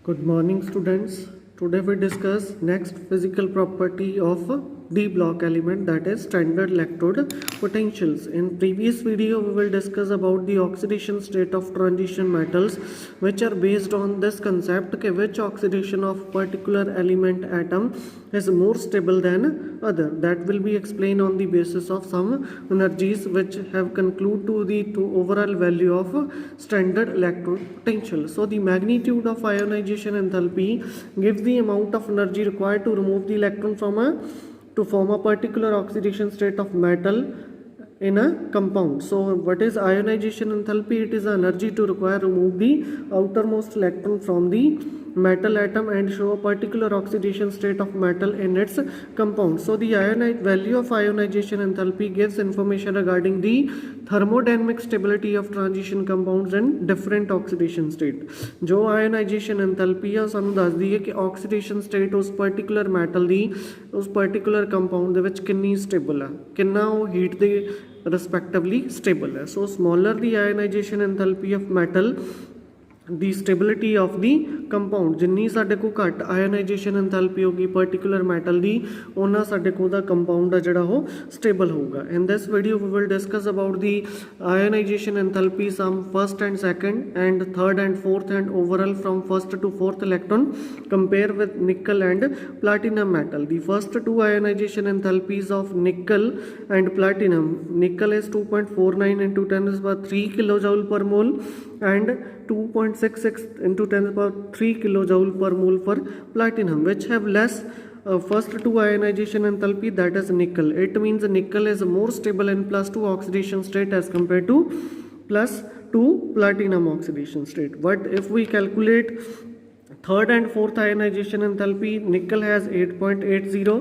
Good morning, students. Today we discuss next physical property of D block element, that is standard electrode potentials. In previous video we will discuss about the oxidation state of transition metals, which are based on this concept कि which oxidation of particular element atom is more stable than other. That will be explained on the basis of some energies which have conclude to the overall value of standard electrode potential. So the magnitude of ionization enthalpy gives the amount of energy required to remove the electron from to form a particular oxidation state of metal in a compound. So what is ionization enthalpy? It is the energy to require remove the outermost electron from the metal atom and show a particular oxidation state of metal in its compound. So the value of ionization enthalpy gives information regarding the thermodynamic stability of transition compounds in different oxidation state. जो ionization enthalpy है ਸਾਨੂੰ ਦੱਸਦੀ ਹੈ ਕਿ oxidation state ਉਸ particular metal ਦੀ ਉਸ particular compound ਦੇ ਵਿੱਚ ਕਿੰਨੀ stable ਹੈ, ਕਿੰਨਾ ਉਹ heat ਦੇ respectively stable ਹੈ. So smaller the ionization enthalpy of metal, the stability of the compound, जिन्नी साडे को घट आयनाइजेशन एंथैल्पी होगी पर्टिकुलर मैटल दी उन्ना साडे को दा कंपाउंड है जिहड़ा वो स्टेबल होगा. In this video we will discuss about the ionization enthalpy sum first and second and third and fourth and overall from first to fourth electron compare with nickel and platinum metal. The first two ionization enthalpies of nickel and platinum. Nickel is 2.49 into 10 to the power 3 kilojoule per mole and 2.66 into 10 to the power 3 kilojoule per mole for platinum, which have less first two ionization enthalpy, that is nickel. It means nickel is more stable in +2 oxidation state as compared to +2 platinum oxidation state. But if we calculate third and fourth ionization enthalpy, nickel has 8.80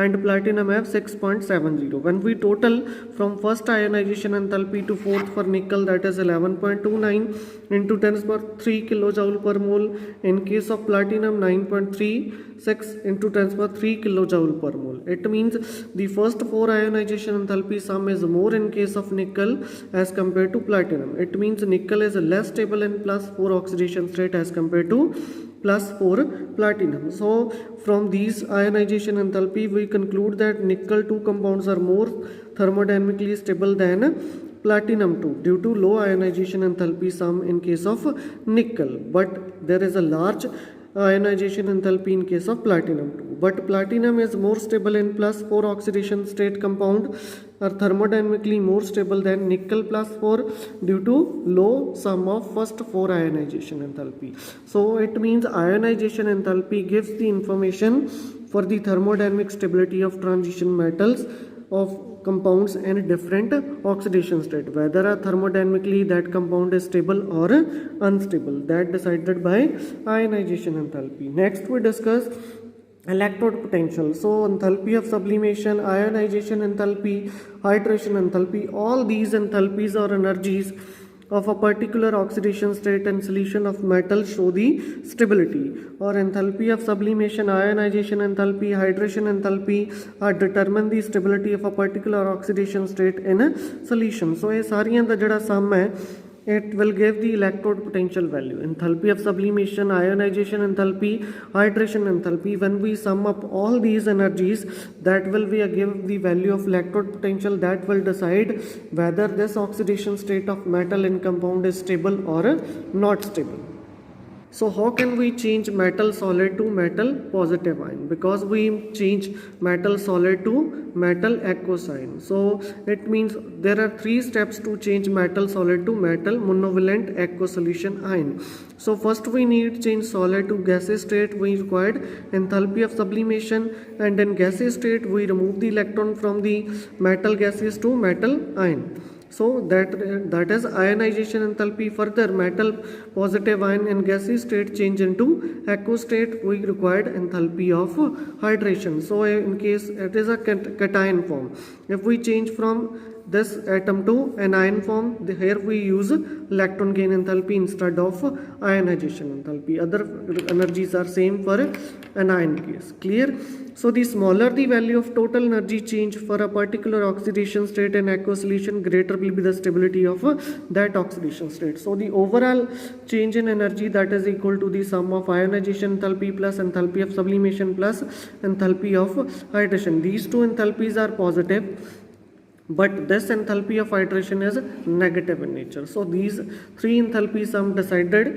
and platinum have 6.70. When we total from first ionization enthalpy to fourth for nickel, that is 11.29 into 10 to the power 3 kilojoule per mole. In case of platinum, 9.36 into 10 to the power 3 kilojoule per mole. It means the first four ionization enthalpy sum is more in case of nickel as compared to platinum. It means nickel is less stable in +4 oxidation state as compared to +4 platinum. So from these ionization enthalpy we conclude that nickel 2 compounds are more thermodynamically stable than platinum 2 due to low ionization enthalpy sum in case of nickel, but there is a large ionization enthalpy in case of platinum 2. But platinum is more stable in +4 oxidation state compound, are thermodynamically more stable than nickel +4 due to low sum of first 4 ionization enthalpy. So it means ionization enthalpy gives the information for the thermodynamic stability of transition metals of compounds in different oxidation state, whether thermodynamically that compound is stable or unstable, that decided by ionization enthalpy. Next we discuss electrode potential. So enthalpy of sublimation, ionization enthalpy, hydration enthalpy, all these enthalpies or energies of a particular oxidation state and solution of metal show the stability. Or enthalpy of sublimation, ionization enthalpy, hydration enthalpy are determine the stability of a particular oxidation state in a solution. So ये सारियां दा जिहड़ा sum है, it will give the electrode potential value. Enthalpy of sublimation, ionization enthalpy, hydration enthalpy, when we sum up all these energies, that will be give the value of electrode potential that will decide whether this oxidation state of metal in compound is stable or not stable. So how can we change metal solid to metal positive ion? Because we change metal solid to metal aqueous ion. So it means there are 3 steps to change metal solid to metal monovalent aqueous solution ion. So first we need change solid to gaseous state. We required enthalpy of sublimation, and in gaseous state we remove the electron from the metal gaseous to metal ion. So that is ionization enthalpy. Further, metal positive ion in gaseous state change into aqueous state, we required enthalpy of hydration. So in case it is a cation form, if we change from this atom to anion form. Here we use electron gain enthalpy instead of ionization enthalpy. Other energies are same for anion case. Clear? So the smaller the value of total energy change for a particular oxidation state in aqueous solution, greater will be the stability of that oxidation state. So the overall change in energy, that is equal to the sum of ionization enthalpy plus enthalpy of sublimation plus enthalpy of hydration. These two enthalpies are positive, but this enthalpy of hydration is negative in nature. So these three enthalpies are decided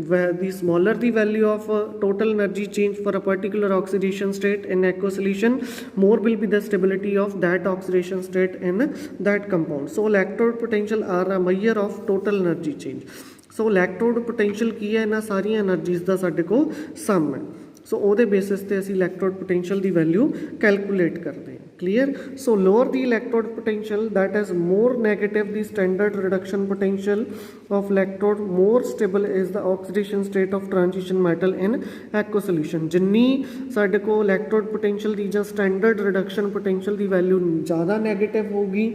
where the smaller the value of total energy change for a particular oxidation state in aqueous solution, more will be the stability of that oxidation state in that compound. So electrode potential are a measure of total energy change. So electrode potential की है इन्हां सारियां energies का साडे को सम है. सो ਉਹਦੇ basis ਤੇ ਅਸੀਂ electrode potential ਦੀ ਵੈਲਿਊ ਕੈਲਕੂਲੇਟ ਕਰਦੇ ਹਾਂ. Clear? So lower the electrode potential, that is more negative the standard reduction potential of electrode, more stable is the oxidation state of transition metal in aqueous solution. ਜਿੰਨੀ ਸਾਡੇ ਕੋ electrode potential ਦੀ ਜਾਂ standard reduction potential ਦੀ value ਜ਼ਿਆਦਾ negative ਹੋਊਗੀ,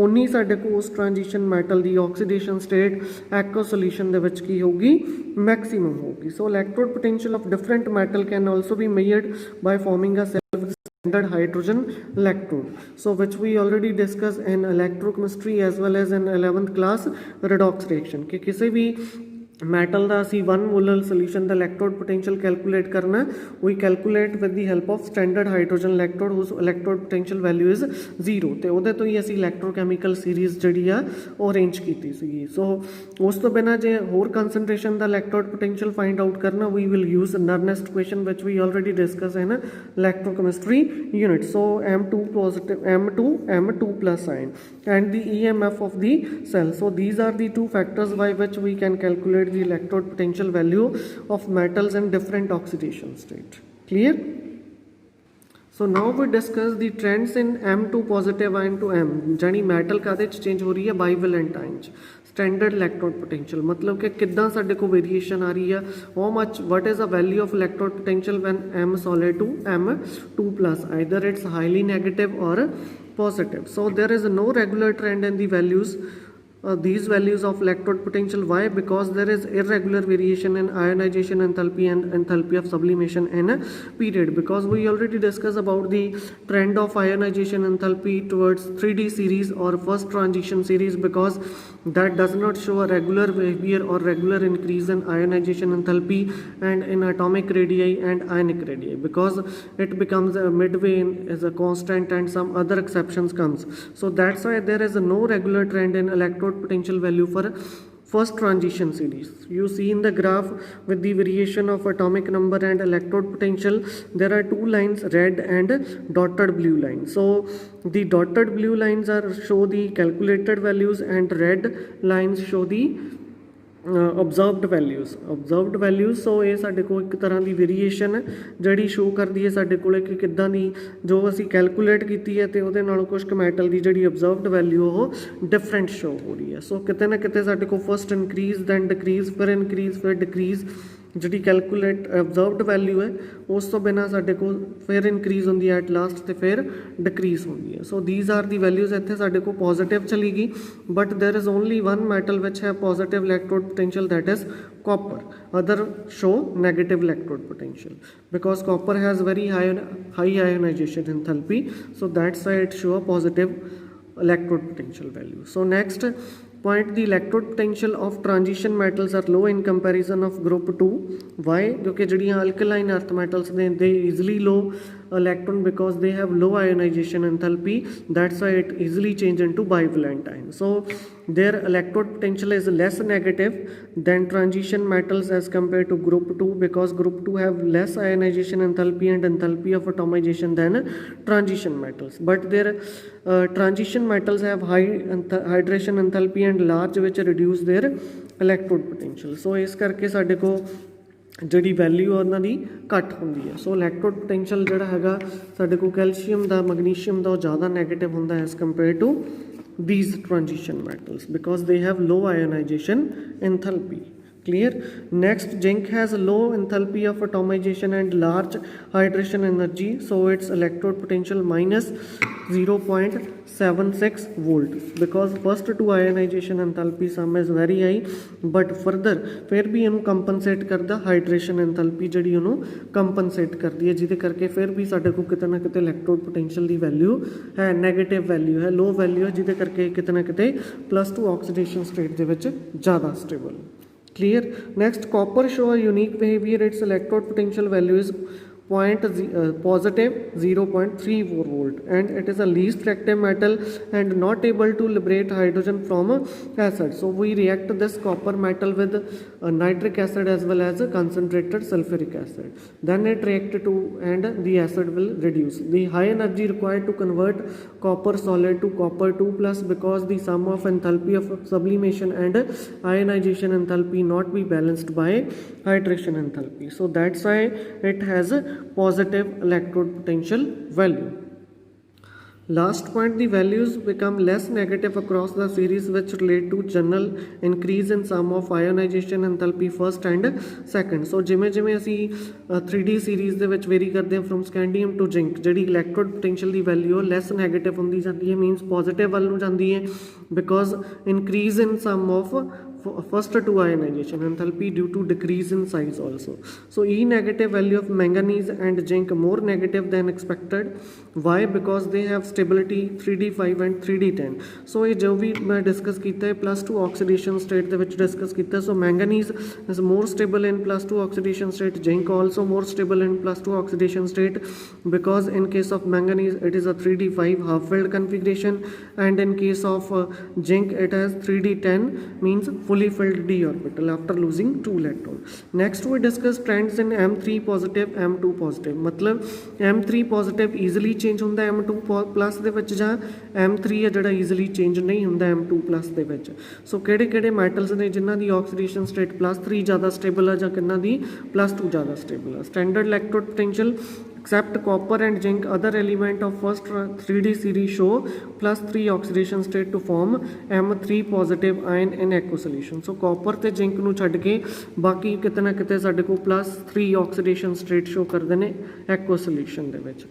ਉਨੀ ਸਾਡੇ ਕੋ ਉਸ transition metal ਦੀ oxidation state aqueous solution ਦੇ ਵਿੱਚ ਕੀ ਹੋਊਗੀ, maximum ਹੋਊਗੀ. So electrode potential of different metal can also be measured by forming a cell with standard hydrogen electrode, so which we already discussed in electrochemistry as well as in 11th class redox reaction कि किसी भी metal का असी 1 molar solution का electrode potential calculate करना, we calculate with the help of standard hydrogen electrode whose electrode potential value is 0, तो वो तो ही असी इलैक्ट्रोकैमिकल सीरीज़ जी वो अरेंज की सी. सो उस तो बिना जे होर कंसनट्रेशन का इलैक्ट्रोड पोटेंशियल फाइंड आउट करना, we will use Nernst equation which we already discuss in electrochemistry unit. So M2 positive M2 plus sign and the EMF of the cell. So these are the two factors by which we can calculate the electrode potential value of metals in different oxidation state. Clear? So now we discuss the trends in M2 positive ion to M. जानी metal कादे change हो रही है bivalent ion standard electrode potential, मतलब कि कितना साडे को variation आ रही है, how much, what is the value of electrode potential when M solid to M2 plus, either it's highly negative or positive. So there is no regular trend in the values, these values of electrode potential. Why? Because there is irregular variation in ionization enthalpy and enthalpy of sublimation in a period. Because we already discussed about the trend of ionization enthalpy towards 3D series or first transition series, because that does not show a regular behavior or regular increase in ionization enthalpy and in atomic radii and ionic radii, because it becomes a midway as a constant and some other exceptions comes. So that's why there is no regular trend in electrode potential value for first transition series. You see in the graph with the variation of atomic number and electrode potential, there are two lines, red and dotted blue line. So the dotted blue lines are show the calculated values and red lines show the observed values. So ये साडे को एक तरह की variation है जिहड़ी show करदी है साडे कोले कि किद्दां दी जो असी कैलकुलेट कीती है ते उहदे नालों कुछ मैटल की जिहड़ी ऑब्जर्व्ड वैल्यू वो डिफरेंट शो हो रही है. सो किते ना किते साडे को फर्स्ट इनक्रीज दैन डिक्रीज फिर डिक्रीज जी कैलकुलेट ऑब्जर्व्ड वैल्यू है, उस तो बिना साडे को फिर इनक्रीज होंदी है एट लास्ट ते फिर डिक्रीज होंदी है. So these are the values इत्थे साडे को पॉजिटिव चली गई, but there is only one metal which है positive electrode potential, that is copper. Other show negative electrode potential because copper has very high ionization enthalpy, so that's why it show a positive electrode potential value. So next point, the electrode potential of transition metals are low in comparison of group 2. Why? क्योंकि जड़ियाँ alkaline earth metals ने they easily low electron because they have low ionization enthalpy, that's why it easily change into bivalent ion. So their electrode potential is less negative than transition metals as compared to group 2, because group 2 have less ionization enthalpy and enthalpy of atomization than transition metals, but their transition metals have high hydration enthalpy and large, which reduce their electrode potential. So इस करके साडे को ਜਿਹੜੀ value ਉਹਨਾਂ ਦੀ ਘੱਟ ਹੁੰਦੀ ਹੈ. ਸੋ electrode potential ਜਿਹੜਾ ਹੈਗਾ ਸਾਡੇ ਕੋਲ ਕੈਲਸ਼ੀਅਮ ਦਾ, ਮੈਗਨੀਸ਼ੀਅਮ ਦਾ, ਉਹ ਜ਼ਿਆਦਾ ਨੈਗੇਟਿਵ ਹੁੰਦਾ as compare to these transition metals because they have low ionization enthalpy. Clear. Next, zinc has low enthalpy of atomization and large hydration energy, so its electrode potential minus 0.76 volt, because first two ionization enthalpy sum is very high, but further फिर भी इनू compensate करता hydration enthalpy जी उन्होंने compensate करती है, जिदे करके फिर भी साढ़े को कितना ना कितने इलेक्ट्रोड पोटेंशियल की वैल्यू है नैगेटिव वैल्यू है, लो वैल्यू है, जिदे करके कितना कितने +2 ऑक्सीडेशन स्टेट के ज़्यादा stable. Clear. Next, copper show a unique behavior. Its electrode potential value is positive 0.34 volt, and it is a least reactive metal and not able to liberate hydrogen from acid. So we react this copper metal with nitric acid as well as concentrated sulfuric acid. Then it react to and the acid will reduce. The high energy required to convert copper solid to copper 2 plus, because the sum of enthalpy of sublimation and ionization enthalpy not be balanced by hydration enthalpy. So that's why it has a positive electrode potential value. Last point, the values become less negative across the series, which relate to general increase in sum of ionization enthalpy first and second. So जिमें जिमें असी 3D series ਦੇ ਵਿੱਚ very करते हैं from scandium to zinc, ਜਿਹੜੀ electrode potential की value less negative होंदी जाती है, मीनस पॉजिटिव वाल ਨੂੰ ਜਾਂਦੀ है, because increase in sum of first two ionization enthalpy due to decrease in size also. So E negative value of manganese and zinc more negative than expected. Why? Because they have stability 3d5 and 3d10. So ये जो भी मैं discuss किया है +2 oxidation state ਦੇ ਵਿੱਚ discuss किया. So manganese is more stable in +2 oxidation state, zinc also more stable in +2 oxidation state, because in case of manganese it is a 3d5 half filled configuration, and in case of zinc it has 3d10 means fully filled d orbital after losing 2 electrons. Next we discuss trends in M3 positive M2 positive. मतलब M3 positive easily change ਹੁੰਦਾ M2 plus ਦੇ ਵਿੱਚ, ਜਾਂ M3 ਹੈ ਜਿਹੜਾ easily change नहीं ਹੁੰਦਾ M2 plus ਦੇ ਵਿੱਚ. So ਕਿਹੜੇ ਕਿਹੜੇ metals ਨੇ ਜਿਨ੍ਹਾਂ ਦੀ oxidation state +3 ज़्यादा stable ਹੈ ਜਾਂ ਕਿੰਨਾ ਦੀ +2 ज़्यादा stable ਹੈ. Standard electrode potential except copper and zinc, other element of first 3D series show +3 oxidation state to form M3 positive ion in aqueous solution. So copper ਤੇ zinc ਨੂੰ ਛੱਡ ਕੇ ਬਾਕੀ ਕਿਤੇ ਨਾ ਕਿਤੇ ਸਾਡੇ ਕੋਲ +3 oxidation state show ਕਰਦੇ ਨੇ aqueous solution ਦੇ ਵਿੱਚ.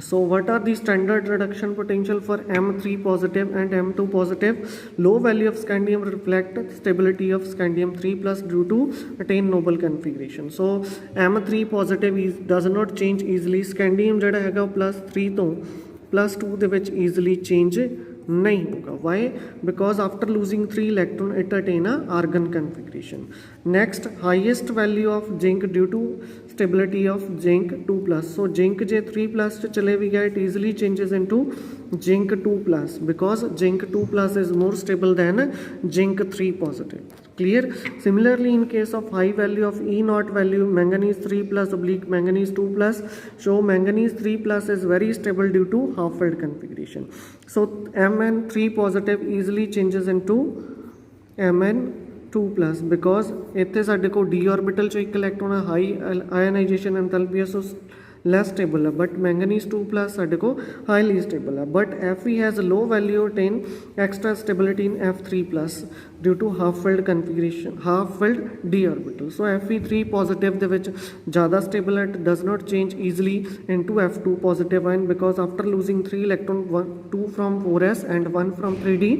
So what are the standard reduction potential for M3 positive and M2 positive? Low value of scandium reflect stability of scandium 3 plus due to attain noble configuration. So M3 positive does not change easily. Scandium ਜਿਹੜਾ ਹੈਗਾ ਉਹ +3 ਤੋਂ +2 ਦੇ ਵਿੱਚ easily change नहीं होगा. Why? Because after losing 3 electron it attain a argon configuration. Next, highest value of zinc due to stability of zinc 2 plus. So zinc J 3 plus चले भी गया, it easily changes into zinc 2 plus, because zinc 2 plus is more stable than zinc 3 positive. Clear. Similarly, in case of high value of E naught value, manganese 3 plus oblique manganese 2 plus, show manganese 3 plus is very stable due to half filled configuration. So Mn3 positive easily changes into Mn2 plus, because ਇੱਥੇ ਸਾਡੇ ਕੋਲ d orbital ਚੋਂ ਇੱਕ electron ਹੈ, high ionization enthalpy है, सो less stable है, but manganese 2 plus साढ़े को highly stable है. But Fe has a low value, attain extra stability in F3 plus due to half filled configuration, half filled d orbital. So Fe3 positive ਦੇ ਵਿੱਚ ज़्यादा stable है, it does not change easily into F2 positive ion, because after losing 3 electron, 2 from 4s and 1 from 3d,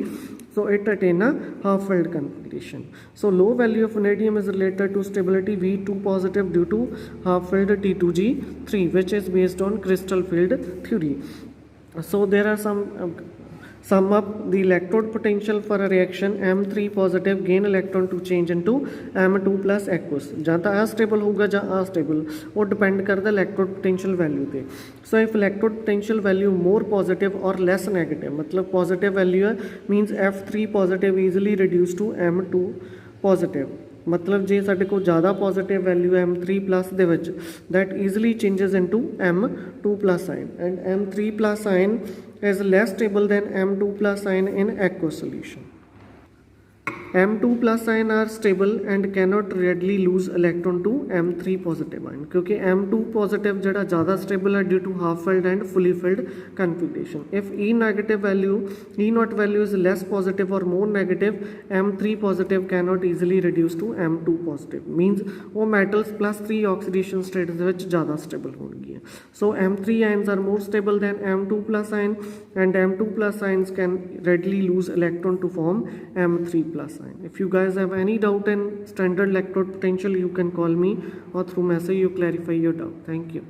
so it attain a half filled configuration. So low value of vanadium is related to stability V2 positive due to half filled T2G3, which is based on crystal field theory. So there are some sum up the electrode potential for a reaction. M3 positive gain electron to change into M2 plus aqueous. ਜਾਂ ਤਾਂ ਅਸਟੇਬਲ ਹੋਊਗਾ ਜਾਂ ਅਸਟੇਬਲ, ਉਹ depend ਕਰਦਾ electrode potential value ਤੇ. So if electrode potential value more positive or less negative, मतलब positive value है means F3 positive easily reduced to M2 positive. मतलब ਜੇ ਸਾਡੇ ਕੋਲ ज़्यादा पॉजिटिव वैल्यू है M3 प्लस ਦੇ ਵਿੱਚ, that easily changes into M2 plus ion, and M3 plus ion is less stable than M2 plus ion in aqueous solution. M2 plus ion are stable and cannot readily lose electron to M3 positive ion, क्योंकि M2 positive जड़ा ज़्यादा stable है due to half filled and fully filled configuration. If E negative value, E naught value is less positive or more negative, M3 positive cannot easily reduce to M2 positive. Means वो metals plus 3 oxidation states ਵਿੱਚ ज़्यादा stable होंगी. So M3 ions are more stable than M2 plus ion, and M2 plus ions can readily lose electron to form M3 plus ion. If you guys have any doubt in standard electrode potential, you can call me or through message you clarify your doubt. Thank you.